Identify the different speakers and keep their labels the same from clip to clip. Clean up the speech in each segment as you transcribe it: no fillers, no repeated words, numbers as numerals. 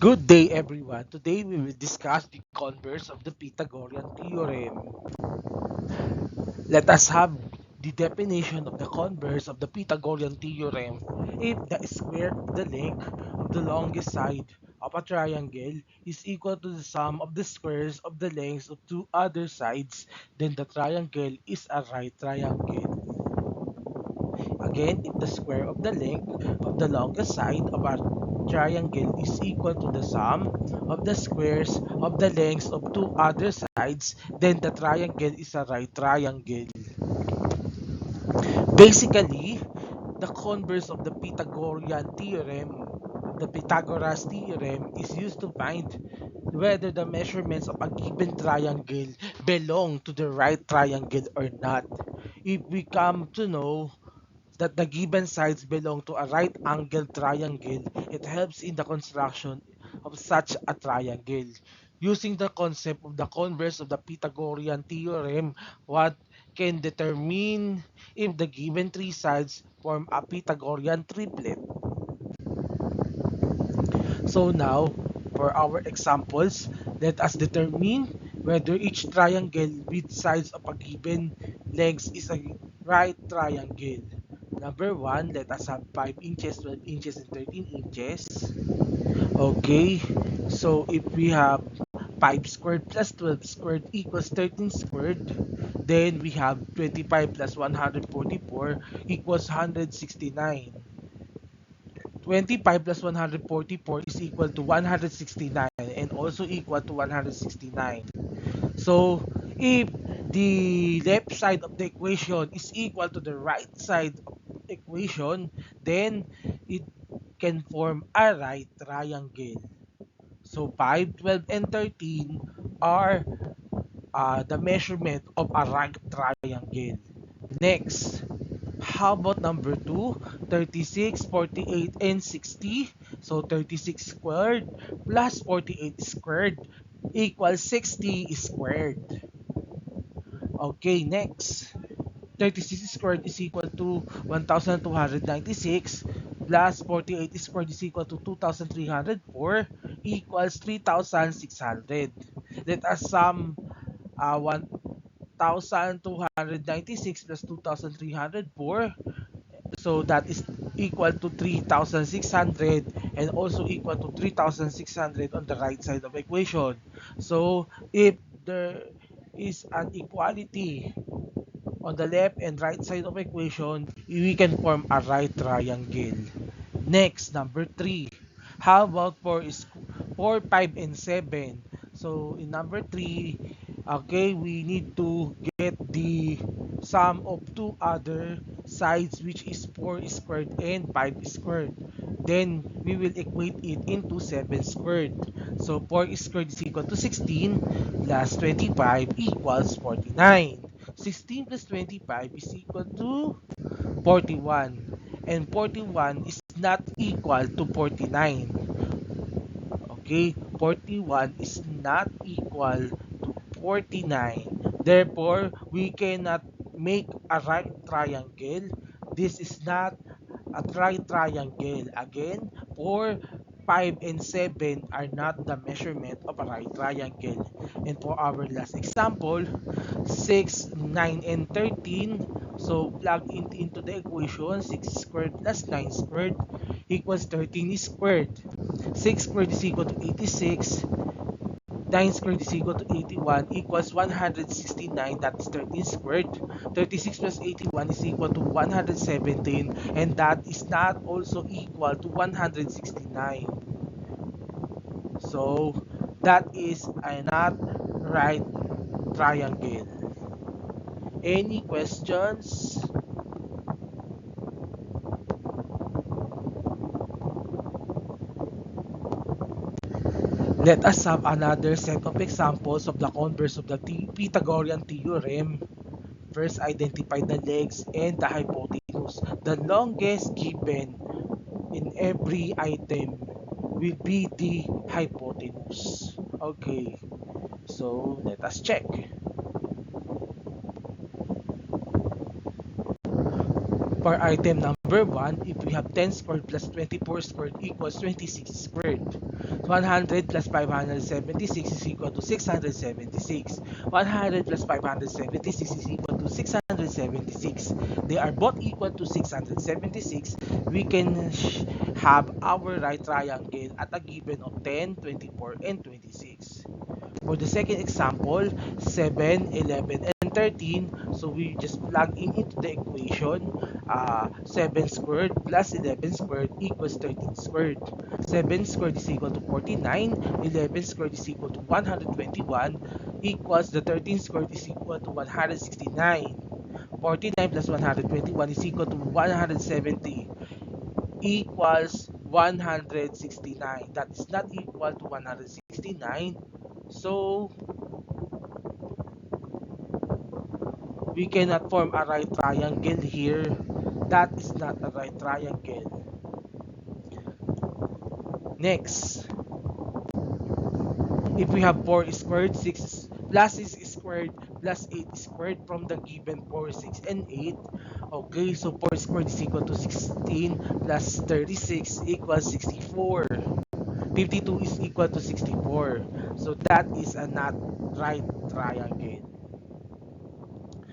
Speaker 1: Good day, everyone. Today we will discuss the converse of the Pythagorean theorem. Let us have the definition of the converse of the Pythagorean theorem. If the square of the length of the longest side of a triangle is equal to the sum of the squares of the lengths of two other sides, then the triangle is a right triangle. Again, if the square of the length of the longest side of a triangle is equal to the sum of the squares of the lengths of two other sides, then the triangle is a right triangle. Basically, the converse of the Pythagorean theorem, the Pythagoras theorem, is used to find whether the measurements of a given triangle belong to the right triangle or not. If we come to know that the given sides belong to a right angled triangle, it helps in the construction of such a triangle. Using the concept of the converse of the Pythagorean theorem, one can determine if the given three sides form a Pythagorean triplet. So now, for our examples, let us determine whether each triangle with sides of a given length is a right triangle. Number 1, let us have 5 inches, 12 inches, and 13 inches. Okay, so if we have 5 squared plus 12 squared equals 13 squared, then we have 25 plus 144 equals 169. 25 plus 144 is equal to 169 and also equal to 169. So, if the left side of the equation is equal to the right side of the equation, then it can form a right triangle. So, 5, 12, and 13 are the measurement of a right triangle. Next, how about number 2? 36, 48, and 60. So 36 squared plus 48 squared equals 60 squared. Okay, next. 36 squared is equal to 1,296 plus 48 squared is equal to 2,304 equals 3,600. Let us sum 1,296 plus 2,304. So that is equal to 3,600 and also equal to 3,600 on the right side of equation. So if there is an equality on the left and right side of equation, we can form a right triangle. Next, number 3. How about 4, 5, and 7? So in number 3, okay, we need to get the sum of two other sides, which is 4 squared and 5 squared. Then we will equate it into 7 squared. So 4 squared is equal to 16 plus 25 equals 49. 16 plus 25 is equal to 41. And 41 is not equal to 49. Okay, 41 is not equal to 49. Therefore, we cannot make a right triangle. This is not a right triangle. Again, 4, 5, and 7 are not the measurement of a right triangle. And for our last example, 6, 9, and 13. So, plug it into the equation. 6 squared plus 9 squared equals 13 squared. 6 squared is equal to 86. 9 squared is equal to 81 equals 169. That is 13 squared. 36 plus 81 is equal to 117. And that is not also equal to 169. So, that is a not right triangle. Any questions? Let us have another set of examples of the converse of the Pythagorean theorem. First, identify the legs and the hypotenuse. The longest given in every item will be the hypotenuse. Okay, so let us check. For item number Number 1, if we have 10 squared plus 24 squared equals 26 squared. 100 plus 576 is equal to 676. 100 plus 576 is equal to 676. They are both equal to 676. We can have our right triangle at a given of 10, 24, and 26. For the second example, 7, 11, and 13. So we just plug in into the equation. 7 squared plus 11 squared equals 13 squared. 7 squared is equal to 49. 11 squared is equal to 121 equals the 13 squared is equal to 169. 49 plus 121 is equal to 170 equals 169. That is not equal to 169. So we cannot form a right triangle here. That is not a right triangle. Next, if we have 4 squared, 6 plus 6 squared plus 8 squared from the given 4, 6, and 8. Okay, so 4 squared is equal to 16 plus 36 equals 64. 52 is equal to 64. So that is a not right triangle.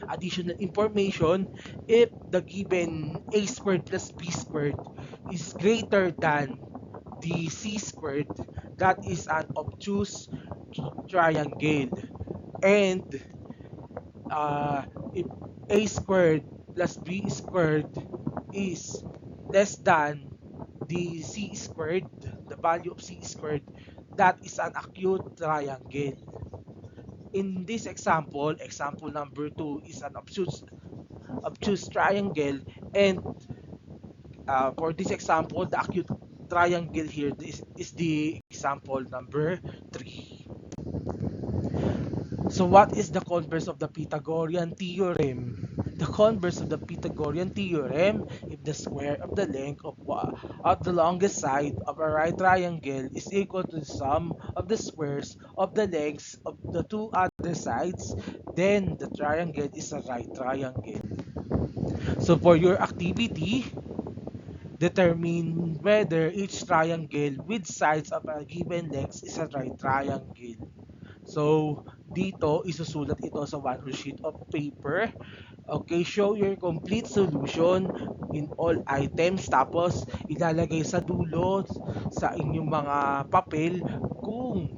Speaker 1: Additional information, if the given a squared plus b squared is greater than the c squared, that is an obtuse triangle. And if a squared plus b squared is less than the c squared, the value of c squared, that is an acute triangle. In this example, example number 2 is an obtuse triangle, and for this example, the acute triangle here is the example number 3. So what is the converse of the Pythagorean theorem? The converse of the Pythagorean theorem, if the square of the length of the longest side of a right triangle is equal to the sum of the squares of the lengths of the two other sides, then the triangle is a right triangle. So for your activity, determine whether each triangle with sides of a given length is a right triangle. So, dito, isusulat ito sa one whole sheet of paper. Okay, show your complete solution in all items. Tapos, ilalagay sa dulo sa inyong mga papel kung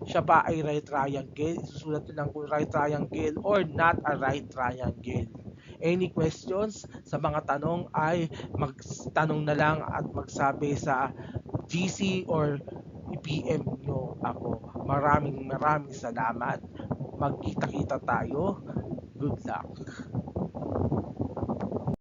Speaker 1: siya ba ay right triangle. Isusulat nyo lang kung right triangle or not a right triangle. Any questions sa mga tanong ay magtanong na lang at magsabi sa GC or i-PM nyo ako. Maraming salamat. Magkita-kita tayo. Good luck.